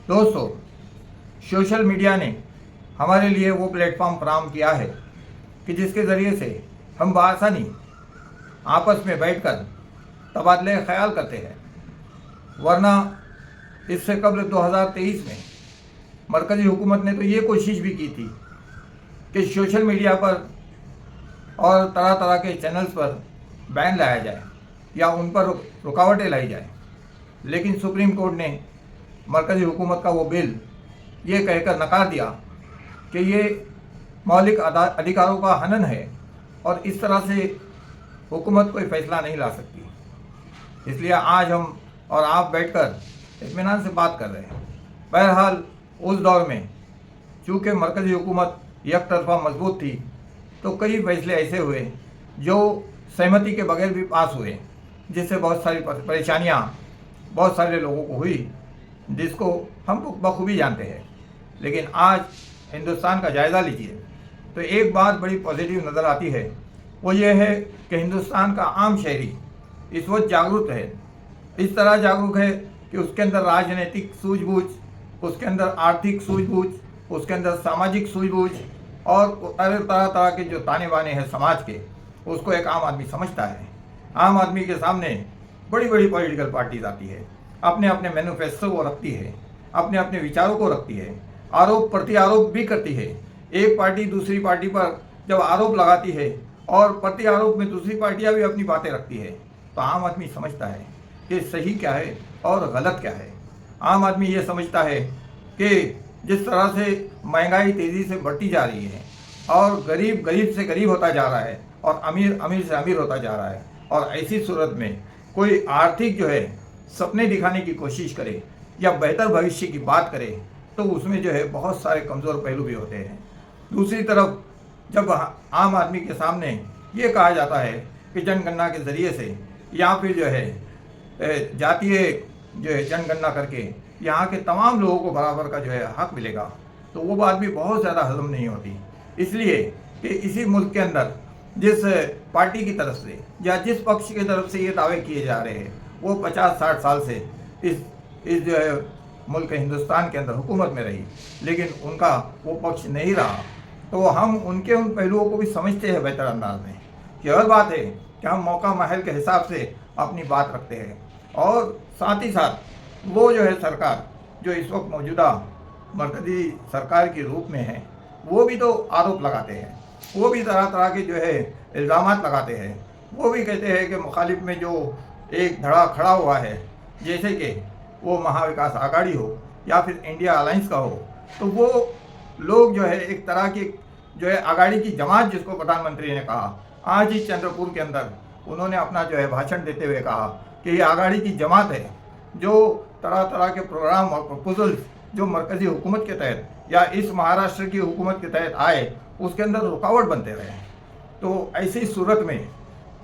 दोस्तों, social media ने हमारे लिए वो प्लेटफॉर्म फराहम किया है कि जिसके ज़रिए से हम बआसानी आपस में बैठकर तबादले ख्याल करते हैं। वरना इससे कबल 2023 में मरकज़ी हुकूमत ने तो ये कोशिश भी की थी कि सोशल मीडिया पर और तरह तरह के चैनल्स पर बैन लाया जाए या उन पर रुकावटें लाई जाए, लेकिन सुप्रीम कोर्ट ने मरकज़ी हुकूमत का वो बिल ये कहकर नकार दिया कि ये मौलिक अधिकारों का हनन है और इस तरह से हुकूमत कोई फ़ैसला नहीं ला सकती। इसलिए आज हम और आप बैठकर इत्मीनान से बात कर रहे हैं। बहरहाल उस दौर में चूँकि मरकज़ी हुकूमत एक तरफा मजबूत थी, तो कई फैसले ऐसे हुए जो सहमति के बगैर भी पास हुए, जिससे बहुत सारी परेशानियाँ बहुत सारे लोगों को हुई, जिसको हम बखूबी जानते हैं। लेकिन आज हिंदुस्तान का जायज़ा लीजिए तो एक बात बड़ी पॉजिटिव नज़र आती है। वो ये है कि हिंदुस्तान का आम शहरी इस वक्त जागरूक है। इस तरह जागरूक है कि उसके अंदर राजनीतिक सूझबूझ, उसके अंदर आर्थिक सूझबूझ, उसके अंदर सामाजिक सूझबूझ और तरह तरह के जो ताने बाने हैं समाज के, उसको एक आम आदमी समझता है। आम आदमी के सामने बड़ी बड़ी पॉलिटिकल पार्टीज आती है, अपने अपने मैनिफेस्टो को रखती है, अपने अपने विचारों को रखती है, आरोप प्रति आरोप भी करती है। एक पार्टी दूसरी पार्टी पर जब आरोप लगाती है और प्रति आरोप में दूसरी पार्टियां भी अपनी बातें रखती है, तो आम आदमी समझता है कि सही क्या है और गलत क्या है। आम आदमी ये समझता है कि जिस तरह से महंगाई तेज़ी से बढ़ती जा रही है और गरीब गरीब से गरीब होता जा रहा है और अमीर अमीर से अमीर होता जा रहा है, और ऐसी सूरत में कोई आर्थिक जो है सपने दिखाने की कोशिश करे या बेहतर भविष्य की बात करे, तो उसमें जो है बहुत सारे कमज़ोर पहलू भी होते हैं। दूसरी तरफ जब आम आदमी के सामने ये कहा जाता है कि जनगणना के ज़रिए से या फिर जो है जातीय जो है जनगणना करके यहाँ के तमाम लोगों को बराबर का जो है हक मिलेगा, तो वो बात भी बहुत ज़्यादा हजम नहीं होती। इसलिए कि इसी मुल्क के अंदर जिस पार्टी की तरफ से या जिस पक्ष की तरफ से ये दावे किए जा रहे हैं, वो 50-60 साल से इस जो है मुल्क हिंदुस्तान के अंदर हुकूमत में रही, लेकिन उनका वो पक्ष नहीं रहा, तो हम उनके उन पहलुओं को भी समझते हैं बेहतर अंदाज में। कि हर बात है कि हम मौका महल के हिसाब से अपनी बात रखते हैं, और साथ ही साथ वो जो है सरकार जो इस वक्त मौजूदा मरकज़ी सरकार के रूप में है, वो भी तो आरोप लगाते हैं, वो भी तरह तरह के जो है इल्ज़ामात लगाते हैं। वो भी कहते हैं कि मुखालिफ में जो एक धड़ा खड़ा हुआ है, जैसे कि वो महाविकास आघाड़ी हो या फिर इंडिया अलायंस का हो, तो वो लोग जो है एक तरह की जो है आघाड़ी की जमात, जिसको प्रधानमंत्री ने कहा आज ही चंद्रपुर के अंदर, उन्होंने अपना जो है भाषण देते हुए कहा कि ये आघाड़ी की जमात है जो तरह तरह के प्रोग्राम और प्रपोजल्स जो मरकज़ी हुकूमत के तहत या इस महाराष्ट्र की हुकूमत के तहत आए, उसके अंदर रुकावट बनते रहे। तो ऐसी सूरत में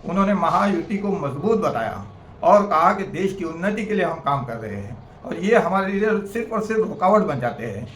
उन्होंने महायुति को मजबूत बताया और कहा कि देश की उन्नति के लिए हम काम कर रहे हैं, और ये हमारे लिए सिर्फ और सिर्फ रुकावट बन जाते हैं।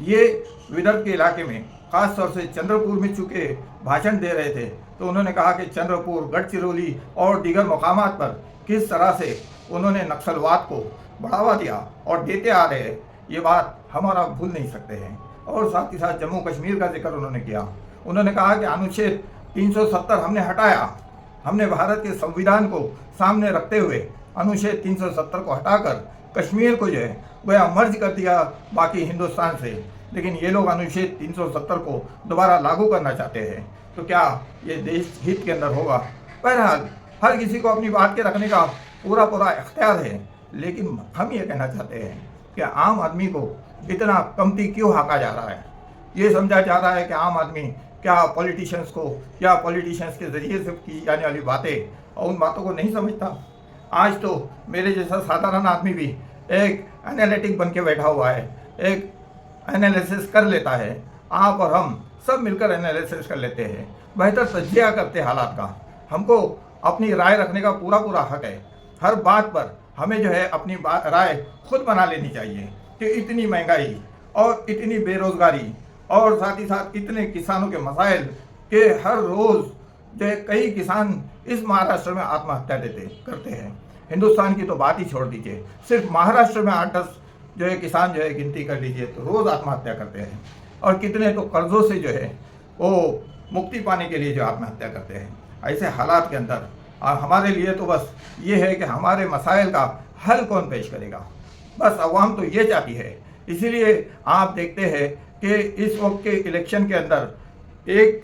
ये विदर्भ के इलाके में ख़ास तौर से चंद्रपुर में चूँकि भाषण दे रहे थे, तो उन्होंने कहा कि चंद्रपुर, गढ़चिरौली और दीगर मकामात पर किस तरह से उन्होंने नक्सलवाद को बढ़ावा दिया और देते आ रहे हैं, ये बात हमारा भूल नहीं सकते हैं। और साथ ही साथ जम्मू कश्मीर का जिक्र उन्होंने किया। उन्होंने कहा कि अनुच्छेद 370 हमने हटाया, हमने भारत के संविधान को सामने रखते हुए अनुच्छेद 370 को हटाकर कश्मीर को जो है वह मर्ज कर दिया बाकी हिंदुस्तान से, लेकिन ये लोग अनुच्छेद 370 को दोबारा लागू करना चाहते हैं। तो क्या ये देश हित के अंदर होगा? बहरहाल हर किसी को अपनी बात के रखने का पूरा पूरा इख्तियार है, लेकिन हम ये कहना चाहते हैं कि आम आदमी को इतना कमती क्यों हाका जा रहा है। ये समझा जा रहा है कि आम आदमी क्या पॉलिटिशियंस को या पॉलिटिशियंस के ज़रिए से की जाने वाली बातें और उन बातों को नहीं समझता। आज तो मेरे जैसा साधारण आदमी भी एक एनालिटिक बन के बैठा हुआ है, एक एनालिसिस कर लेता है। आप और हम सब मिलकर एनालिसिस कर लेते हैं, बेहतर तज्जिया करते हैं हालात का। हमको अपनी राय रखने का पूरा पूरा हक है। हर बात पर हमें जो है अपनी राय खुद बना लेनी चाहिए कि इतनी महंगाई और इतनी बेरोज़गारी और साथ ही साथ इतने किसानों के मसाइल के हर रोज़ जो है कई किसान इस महाराष्ट्र में आत्महत्या करते हैं। हिंदुस्तान की तो बात ही छोड़ दीजिए, सिर्फ महाराष्ट्र में 8-10 जो है किसान जो है गिनती कर लीजिए तो रोज़ आत्महत्या करते हैं, और कितने तो कर्जों से जो है वो मुक्ति पाने के लिए जो आत्महत्या करते हैं। ऐसे हालात के अंदर और हमारे लिए तो बस ये है कि हमारे मसाइल का हल कौन पेश करेगा, बस अवाम तो ये चाहती है। इसीलिए आप देखते हैं कि इस वक्त के इलेक्शन के अंदर एक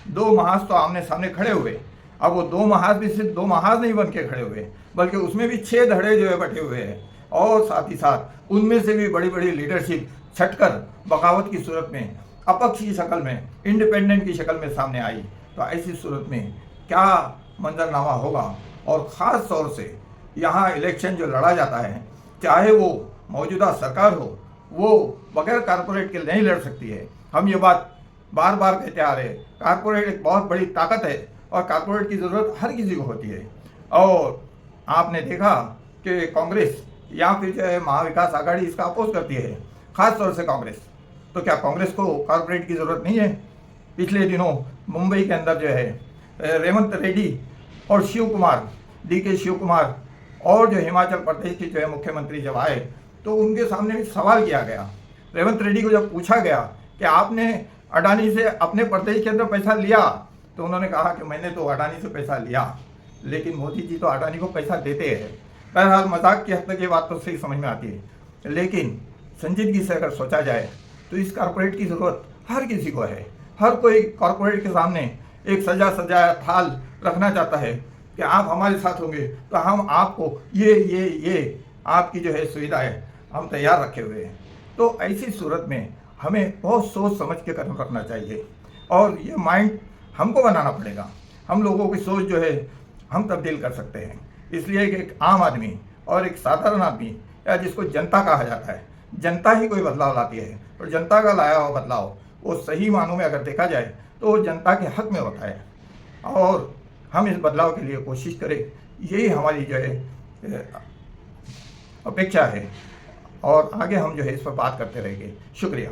दो महाज तो आमने सामने खड़े हुए, अब वो दो महाज भी सिर्फ दो महाज नहीं बन के खड़े हुए, बल्कि उसमें भी 6 धड़े जो है बैठे हुए हैं, और साथ ही साथ उनमें से भी बड़ी बड़ी लीडरशिप छटकर बगावत की सूरत में, अपक्ष की शक्ल में, इंडिपेंडेंट की शक्ल में सामने आई। तो ऐसी सूरत में क्या मंजरनामा होगा। और ख़ास तौर से यहाँ इलेक्शन जो लड़ा जाता है, चाहे वो मौजूदा सरकार हो, वो बगैर कारपोरेट के नहीं लड़ सकती है। हम ये बात बार बार कहते आ रहे हैं, कारपोरेट एक बहुत बड़ी ताकत है और कारपोरेट की ज़रूरत हर किसी को होती है। और आपने देखा कि कांग्रेस या फिर जो है महाविकास आघाड़ी इसका अपोज करती है, ख़ास तौर से कांग्रेस। तो क्या कांग्रेस को कारपोरेट की ज़रूरत नहीं है? पिछले दिनों मुंबई के अंदर जो है रेवंत रेड्डी और शिव कुमार, DK शिव कुमार और जो हिमाचल प्रदेश के जो है मुख्यमंत्री जब आए तो उनके सामने भी सवाल किया गया। रेवंत रेड्डी को जब पूछा गया कि आपने अडानी से अपने प्रदेश के अंदर पैसा लिया, तो उन्होंने कहा कि मैंने तो अडानी से पैसा लिया, लेकिन मोदी जी तो अडानी को पैसा देते हैं। बहरहाल मजाक की हद तक ये बात तो सही समझ में आती है, लेकिन संजीदगी से अगर सोचा जाए तो इस कॉरपोरेट की ज़रूरत हर किसी को है। हर कोई कॉरपोरेट के सामने एक सजा सजाया थाल रखना चाहता है कि आप हमारे साथ होंगे तो हम आपको ये आपकी जो है सुविधाएं हम तैयार रखे हुए हैं। तो ऐसी सूरत में हमें बहुत सोच समझ के कदम रखना चाहिए, और ये माइंड हमको बनाना पड़ेगा। हम लोगों की सोच जो है हम तब्दील कर सकते हैं। इसलिए कि एक आम आदमी और एक साधारण आदमी, या जिसको जनता कहा जाता है, जनता ही कोई बदलाव लाती है, और जनता का लाया हुआ बदलाव वो सही मानों में अगर देखा जाए तो वो जनता के हक में होता है, और हम इस बदलाव के लिए कोशिश करें, यही हमारी जो है अपेक्षा है। और आगे हम जो है इस पर बात करते रहेंगे। शुक्रिया।